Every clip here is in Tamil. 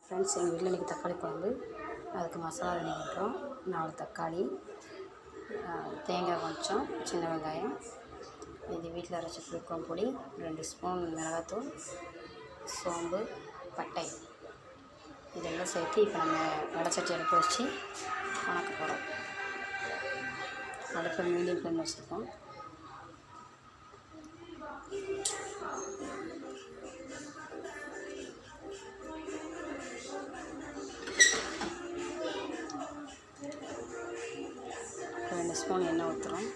ஃப்ரெண்ட்ஸ், எங்கள் வீட்டில் இன்றைக்கி தக்காளி குழம்பு. அதுக்கு மசாலா ரெடி பண்ணுறோம். 4 தக்காளி, தேங்காய் கொஞ்சம், சின்ன வெங்காயம், இது வீட்டில் அரைச்சி புளிக்குழம்பு பொடி, 2 ஸ்பூன் மிளகாத்தூள், சோம்பு, பட்டை, இதெல்லாம் சேர்த்து இப்போ நம்ம வடைச்சட்டி அடுப்பு வச்சு வணக்க போகிறோம். அடுப்பு மீடியம் ஃப்ளேம் வச்சுருக்கோம். ரெண்டு ஸ்பூன் எண்ணெய் ஊற்றுறோம்.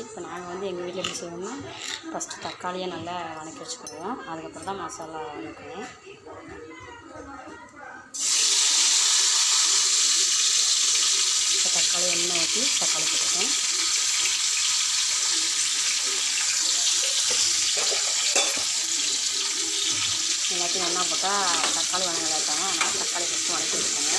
இப்போ நாங்கள் எங்கள் வீட்டில் எப்படி செய்வோம்னா, ஃபஸ்ட்டு தக்காளியை நல்லா வதக்கி வச்சுக்குவோம். அதுக்கப்புறம் தான் மசாலா வதக்குவோம். இப்போ தக்காளி எண்ணெய் ஊற்றி தக்காளி போட்டுக்கோம். எல்லாத்தையும் ஒன்றா போட்டால் தக்காளி வதங்க லேட்டாங்க. அதனால் தக்காளி ஃபஸ்ட்டு வதக்கி வச்சுக்கோங்க.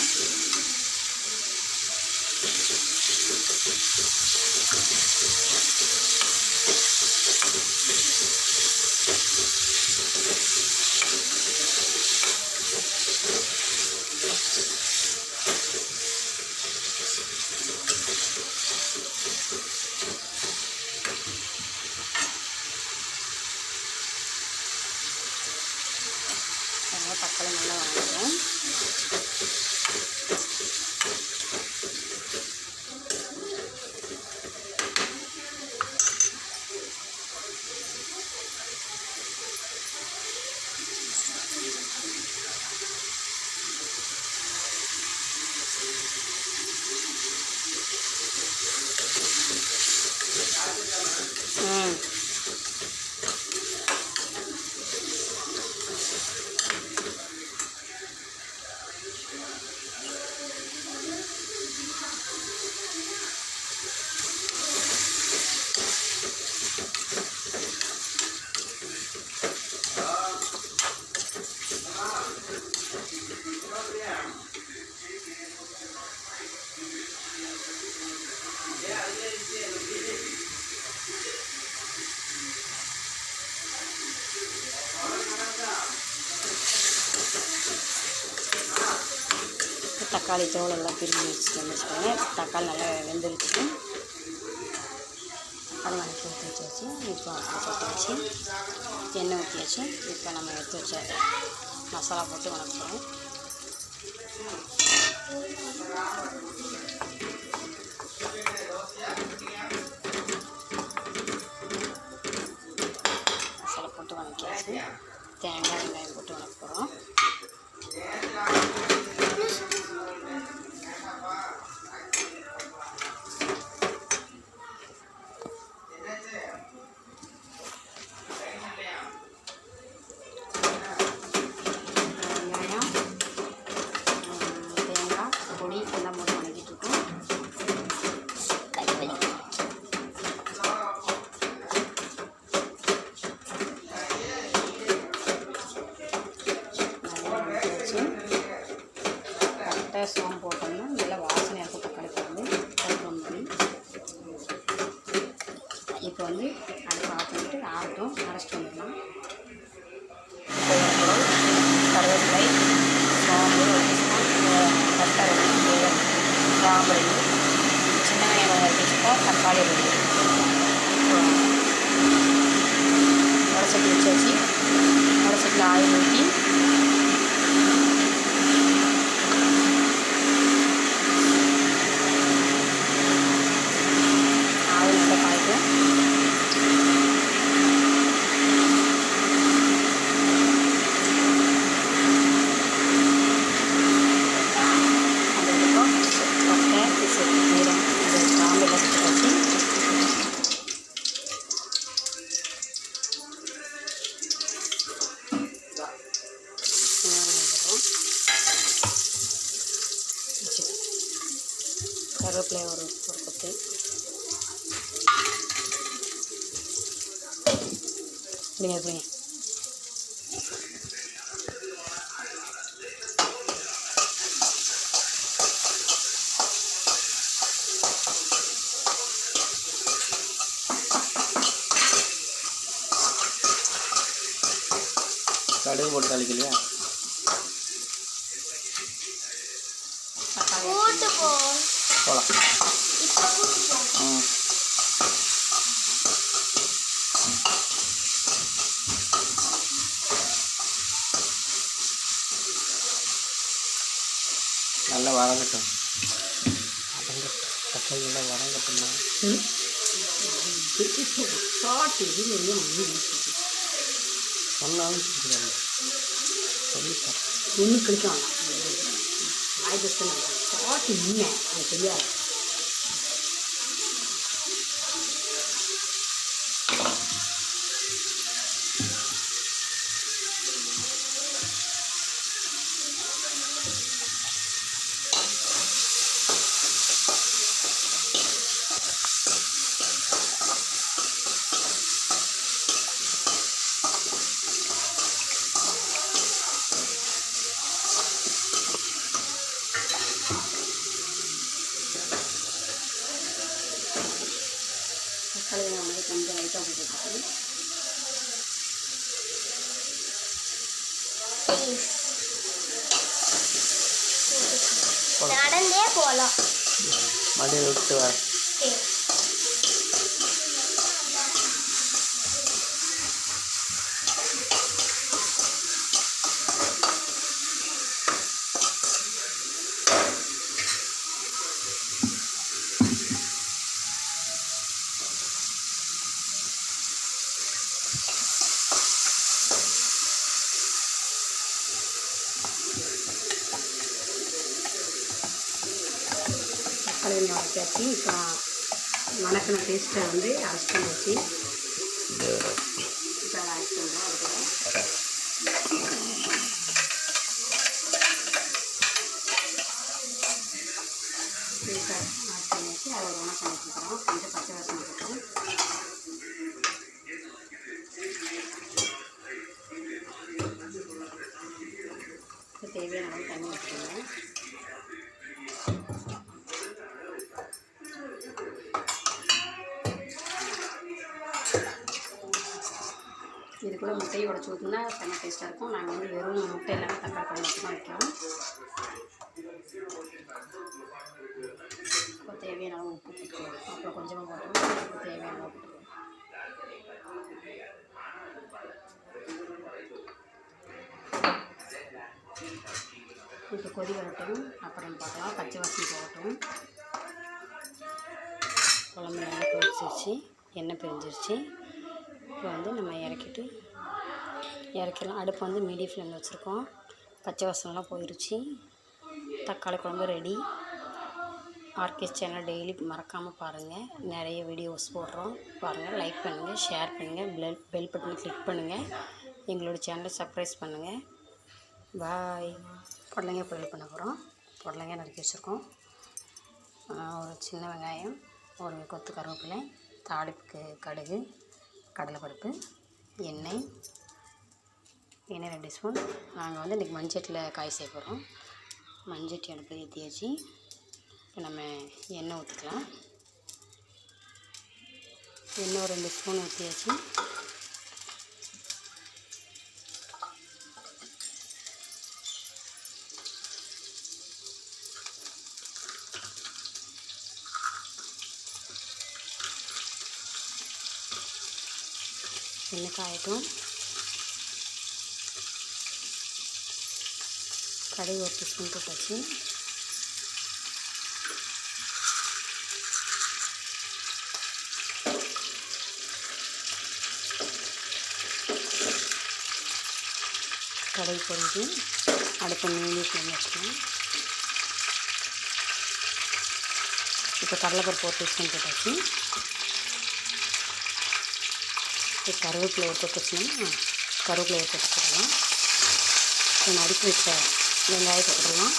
தக்காளி நல்லா வதக்கும். தக்காளி தோல் எல்லாம் பிரிஞ்சு வச்சுக்கோங்க. தக்காளி நல்லா வெந்துருச்சு. தக்காளி வதக்கி ஊற்றி வச்சாச்சு. இப்போ வச்சு எண்ணெய் ஊற்றியாச்சு. இப்போ நம்ம எடுத்து வச்ச மசாலா போட்டு வதக்குறோம். மசாலா போட்டு வதக்கியாச்சு. தேங்காய் வெங்காயம் போட்டு வதக்க போகிறோம். சோம்பு போட்டோம்னா நல்லா வாசனையாக இருக்கும் தக்காளி குழம்பு. பண்ணி இப்போ அடுப்பு ஆஃப் பண்ணிட்டு ஆகட்டும், அரைச்சிட்டு வந்துடலாம். கருவேப்பிலை, சோம்பு, பட்டை, கிராம்பு, சின்ன வெங்காயம் வச்சுட்டா தக்காளி ரெடி. வடசட்டி வச்சாச்சு. வடசட்டியில் ஆயில் ஊற்றி பிடிங்க பிடிங்க. கடுகு போட்டு தாளிக்கலையா? போகலாம். நல்லா வதங்கட்டும். தக்காளி நல்லா வதங்கட்டுமா? சொன்னாலும் சொல்லிட்டேன். ஒன்றும் கிடைக்கும் ஆயிரத்து சாட்டி இல்லை அது தெரியாது. தக்காளி வந்து கொஞ்சம் லைட்டாக போட்டுருக்கோம். நடந்தே போகலாம். மடியை விட்டு வர தக்காளி வதக்கியாச்சு. இப்போ வணக்கின பேஸ்ட்டை வந்து அரைச்சிட்டு வச்சு இப்போ அதை ஆட் பண்ணுறோம். அதுக்கு இப்போ ஆட் பண்ணியாச்சு. அதை ஒரு வணக்கம் வச்சுக்கிறோம். கொஞ்சம் பச்சை வாசனை போட்டோம். இப்போ தேவையான அளவு தண்ணி வச்சுக்கோங்க. இது கூட முட்டையை உடச்சி ஊற்றினா செம்ம டேஸ்ட்டாக இருக்கும். நாங்கள் வந்து வெறும் முட்டை இல்லாமல் தக்காளி பழம் மட்டும் தான் வைக்கிறோம். இப்போ தேவையான அளவு உப்பு போட்டுருவோம். அப்புறம் கொஞ்சமாக போட்டோம். இப்போ தேவையான அளவு போட்டுருவோம். இப்போ கொதி வரட்டும், அப்புறம் பார்க்கலாம். பச்சை வாசனை போகட்டும். குழம்பு நல்லா கொதிச்சிருச்சு, எண்ணெய் பிரிஞ்சிருச்சு. இப்போ வந்து நம்ம இறக்கிடலாம். அடுப்பு வந்து மீடியம் ஃப்ளேமில் வச்சுருக்கோம். பச்சை வாசனைலாம் போயிடுச்சு. தக்காளி குழம்பு ரெடி. ஆர்கேஎஸ் சேனல் டெய்லி மறக்காமல் பாருங்கள். நிறைய வீடியோஸ் போடுறோம் பாருங்கள். லைக் பண்ணுங்கள், ஷேர் பண்ணுங்கள், பெல் பட்டனை கிளிக் பண்ணுங்கள். எங்களோட சேனலை சப்ஸ்கிரைப் பண்ணுங்கள். பாய். புடலங்காய் பொரியல் பண்ண போகிறோம். புடலங்காய் நறுக்கி வச்சுருக்கோம். ஒரு சின்ன வெங்காயம், ஒரு கொத்து கருவேப்பிலை, தாளிப்புக்கு கடுகு, கடலைப்பருப்பு, எண்ணெய் 2 ஸ்பூன். நாங்கள் வந்து இன்றைக்கி மண்சட்டியில் காய் செய்ய போகிறோம். மண்சட்டி அடுப்பில் ஏற்றியாச்சு. இப்போ நம்ம எண்ணெய் ஊற்றிக்கலாம். எண்ணெய் ஒரு 2 ஸ்பூன் ஊற்றியாச்சு. எண்ணெய் காயட்டும். கடுகு 1 ஸ்பூன் போட்டாச்சு. கடுகு பொரிஞ்சு அடுப்பு மீடியம் ஃப்ளேமில் வச்சுக்கணும். இப்போ கடலைப்பருப்பு 1 ஸ்பூன் போட்டாச்சு. இப்போ கருவேப்பிலை ஒரு கொத்து வச்சுன்னா கருவேப்பிலை ஒரு கொத்து போடலாம். இப்போ நறுக்கி வச்ச வெங்காயத்தை போடலாம்.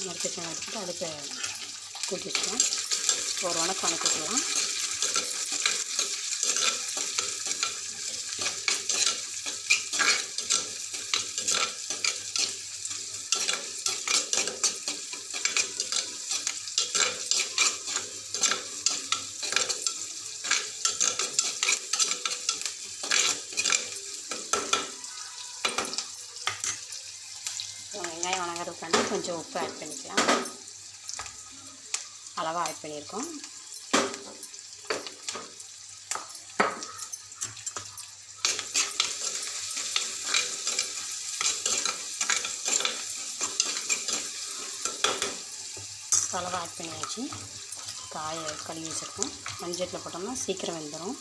மறுக்க வச்சு எடுத்துக்கிட்டு அடுப்பை கூட்டி வச்சுக்கலாம். ஒரு வணக்கம் வணக்கிக்கலாம். வெங்காயம் வணங்குறதுக்காண்டி கொஞ்சம் உப்பு ஆட் பண்ணிக்கலாம். அளவாக ஆட் பண்ணியிருக்கோம். அளவாக ஆட் பண்ணியாச்சு. காயை கழுவி வச்சுருக்கோம். மஞ்சட்டில் போட்டோம்னா சீக்கிரம் வெந்துடும்.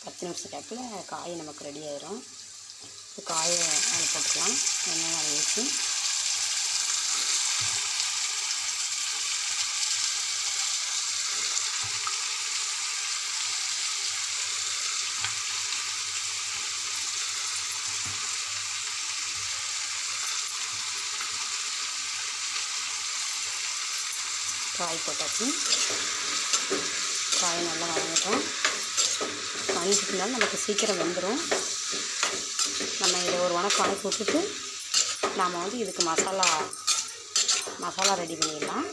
10 நிமிஷம் கேப்பில் காய் நமக்கு ரெடி ஆயிரும். இப்போ காயை அதில் போட்டுக்கலாம். வெங்காயம் வதங்கிச்சு. காய் போட்டாச்சு. காய் நல்லா வதங்கிட்டோம். வதங்கிட்டுனாலும் நமக்கு சீக்கிரம் வெந்துடும். நம்ம இதை ஒரு வணக்கம் வணக்கி விட்டுட்டு நாம் இதுக்கு மசாலா ரெடி பண்ணிடலாம்.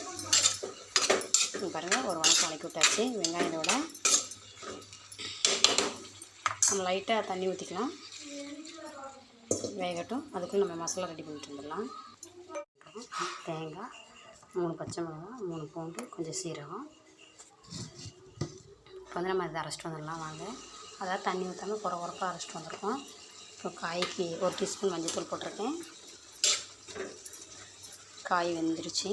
பாருங்கள், ஒரு வணக்கம் வணக்கி விட்டாச்சு. வெங்காயத்தோட நம்ம லைட்டாக தண்ணி ஊற்றிக்கலாம். வேகட்டும். அதுக்குள்ளே நம்ம மசாலா ரெடி பண்ணிட்டு வந்துடலாம். தேங்காய், 3 பச்சை மிளகாய், 3 பூண்டு, கொஞ்சம் சீரகம். இப்போ நம்ம இதை அரைச்சிட்டு வந்துடலாம் வாங்க. அதாவது தண்ணி ஊற்றாமல் குறப்பாக அரைச்சிட்டு வந்துருக்கோம். இப்போ காய்க்கு 1 டீஸ்பூன் மஞ்சள்தூள் போட்டிருக்கேன். காய் வெந்துருச்சு.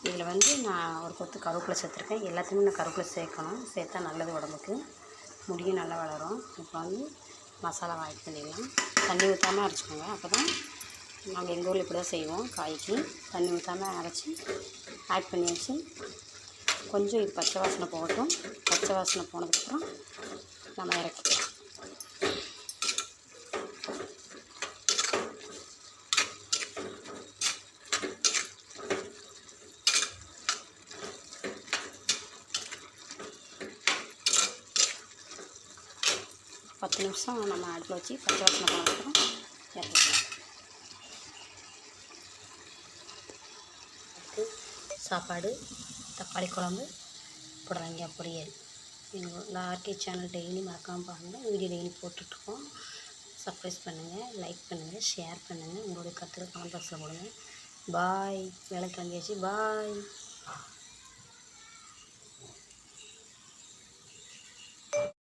இதில் நான் ஒரு கொத்து கருவேப்பிலை சேர்த்துருக்கேன். எல்லாத்தையுமே நான் கருவேப்பிலை சேர்க்கணும். சேர்த்தா நல்லது உடம்புக்கு. முடியும் நல்லா வளரும். இப்போ மசாலாவை ஆட் பண்ணிடலாம். தண்ணி ஊற்றாமல் அரைச்சிக்கோங்க. அப்போ தான் நாங்கள் எங்கள் ஊரில் இப்படி தான் செய்வோம். காய்க்கு தண்ணி ஊற்றாமல் அரைச்சி ஆட் பண்ணியாச்சு. கொஞ்சம் இது பச்சை வாசனை போகட்டும். பச்சை வாசனை போனதுக்கப்புறம் நம்ம இறக்கிக்கலாம். பத்து நிமிஷம் நம்ம அடுப்பில் வச்சு பச்சை வாசனை போனதுக்கப்புறம் இறக்கிக்கலாம். சாப்பாடு, தக்காளி குழம்பு, புடலங்காய் பொரியல். எங்கள் ஆர்கே சேனல் டெய்லி மறக்காமல் பாருங்கள். வீடியோ டெய்லி போட்டுட்ருக்கோம். சப்ஸ்கிரைப் பண்ணுங்கள், லைக் பண்ணுங்கள், ஷேர் பண்ணுங்கள். உங்களுடைய கருத்துக்கள் கமெண்ட் பாக்ஸில் போடுங்க. பாய். வேலைக்கு வந்தாச்சு. பாய்.